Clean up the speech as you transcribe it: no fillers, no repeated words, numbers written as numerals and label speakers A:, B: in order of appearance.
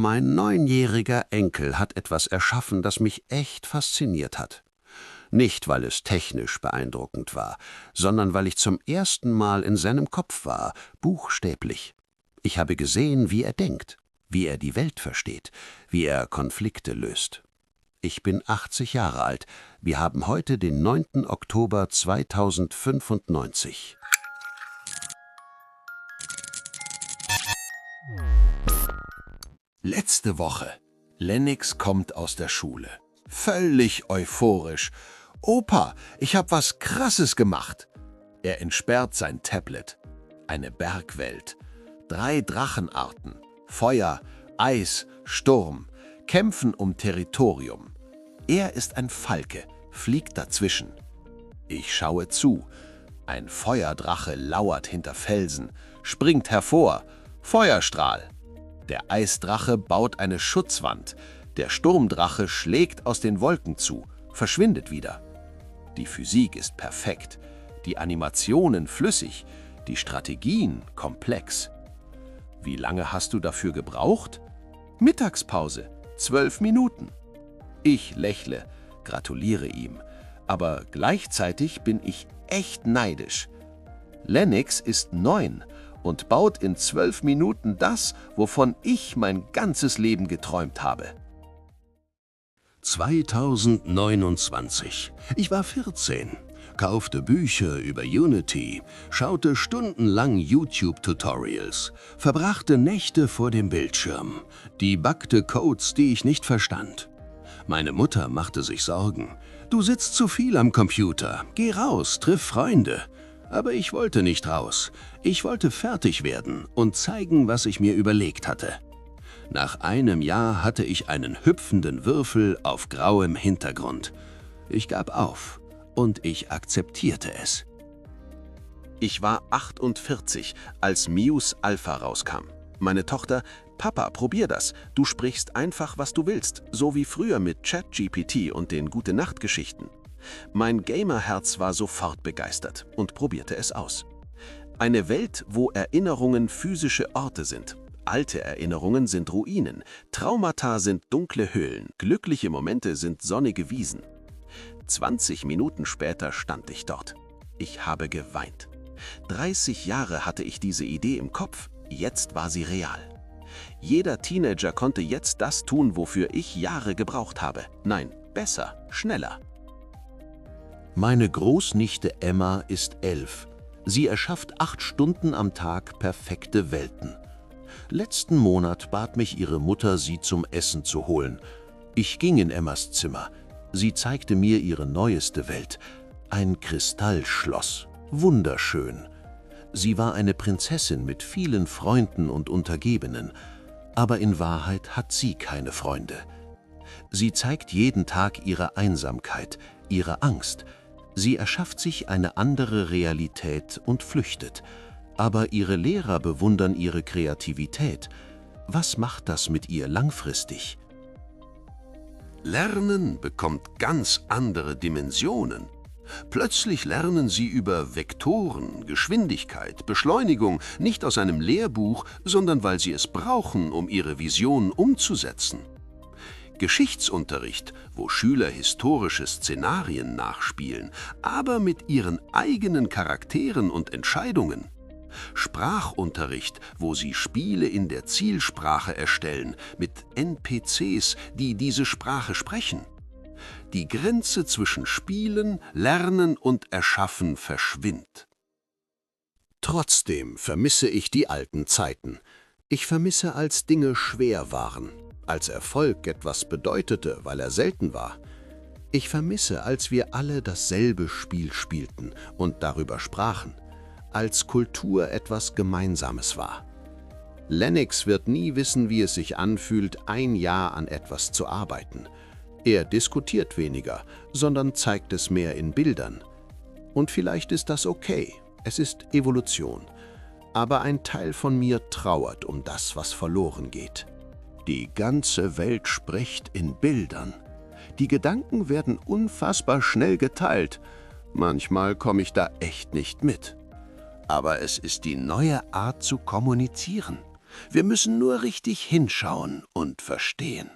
A: Mein 9-jähriger Enkel hat etwas erschaffen, das mich echt fasziniert hat. Nicht, weil es technisch beeindruckend war, sondern weil ich zum ersten Mal in seinem Kopf war, buchstäblich. Ich habe gesehen, wie er denkt, wie er die Welt versteht, wie er Konflikte löst. Ich bin 80 Jahre alt. Wir haben heute den 9. Oktober 2095.
B: Letzte Woche. Lennox kommt aus der Schule. Völlig euphorisch. »Opa, ich hab was Krasses gemacht!« Er entsperrt sein Tablet. Eine Bergwelt. 3 Drachenarten. Feuer, Eis, Sturm. Kämpfen um Territorium. Er ist ein Falke, fliegt dazwischen. Ich schaue zu. Ein Feuerdrache lauert hinter Felsen, springt hervor. Feuerstrahl. Der Eisdrache baut eine Schutzwand. Der Sturmdrache schlägt aus den Wolken zu, verschwindet wieder. Die Physik ist perfekt, die Animationen flüssig, die Strategien komplex. Wie lange hast du dafür gebraucht? Mittagspause, 12 Minuten. Ich lächle, gratuliere ihm, aber gleichzeitig bin ich echt neidisch. Lennox ist 9 und baut in 12 Minuten das, wovon ich mein ganzes Leben geträumt habe.
A: 2029. Ich war 14, kaufte Bücher über Unity, schaute stundenlang YouTube-Tutorials, verbrachte Nächte vor dem Bildschirm, debuggte Codes, die ich nicht verstand. Meine Mutter machte sich Sorgen. »Du sitzt zu viel am Computer, geh raus, triff Freunde.« Aber ich wollte nicht raus. Ich wollte fertig werden und zeigen, was ich mir überlegt hatte. Nach einem Jahr hatte ich einen hüpfenden Würfel auf grauem Hintergrund. Ich gab auf und ich akzeptierte es.
B: Ich war 48, als Muse Alpha rauskam. Meine Tochter: »Papa, probier das. Du sprichst einfach, was du willst, so wie früher mit ChatGPT und den Gute-Nacht-Geschichten.« Mein Gamerherz war sofort begeistert und probierte es aus. Eine Welt, wo Erinnerungen physische Orte sind. Alte Erinnerungen sind Ruinen, Traumata sind dunkle Höhlen, glückliche Momente sind sonnige Wiesen. 20 Minuten später stand ich dort. Ich habe geweint. 30 Jahre hatte ich diese Idee im Kopf, jetzt war sie real. Jeder Teenager konnte jetzt das tun, wofür ich Jahre gebraucht habe. Nein, besser, schneller.
A: Meine Großnichte Emma ist 11. Sie erschafft 8 Stunden am Tag perfekte Welten. Letzten Monat bat mich ihre Mutter, sie zum Essen zu holen. Ich ging in Emmas Zimmer. Sie zeigte mir ihre neueste Welt. Ein Kristallschloss. Wunderschön. Sie war eine Prinzessin mit vielen Freunden und Untergebenen. Aber in Wahrheit hat sie keine Freunde. Sie zeigt jeden Tag ihre Einsamkeit, ihre Angst. Sie erschafft sich eine andere Realität und flüchtet. Aber ihre Lehrer bewundern ihre Kreativität. Was macht das mit ihr langfristig? Lernen bekommt ganz andere Dimensionen. Plötzlich lernen sie über Vektoren, Geschwindigkeit, Beschleunigung nicht aus einem Lehrbuch, sondern weil sie es brauchen, um ihre Vision umzusetzen. Geschichtsunterricht, wo Schüler historische Szenarien nachspielen, aber mit ihren eigenen Charakteren und Entscheidungen. Sprachunterricht, wo sie Spiele in der Zielsprache erstellen, mit NPCs, die diese Sprache sprechen. Die Grenze zwischen Spielen, Lernen und Erschaffen verschwimmt. Trotzdem vermisse ich die alten Zeiten. Ich vermisse, als Dinge schwer waren, als Erfolg etwas bedeutete, weil er selten war. Ich vermisse, als wir alle dasselbe Spiel spielten und darüber sprachen, als Kultur etwas Gemeinsames war. Lennox wird nie wissen, wie es sich anfühlt, ein Jahr an etwas zu arbeiten. Er diskutiert weniger, sondern zeigt es mehr in Bildern. Und vielleicht ist das okay, es ist Evolution. Aber ein Teil von mir trauert um das, was verloren geht. Die ganze Welt spricht in Bildern. Die Gedanken werden unfassbar schnell geteilt. Manchmal komme ich da echt nicht mit. Aber es ist die neue Art zu kommunizieren. Wir müssen nur richtig hinschauen und verstehen.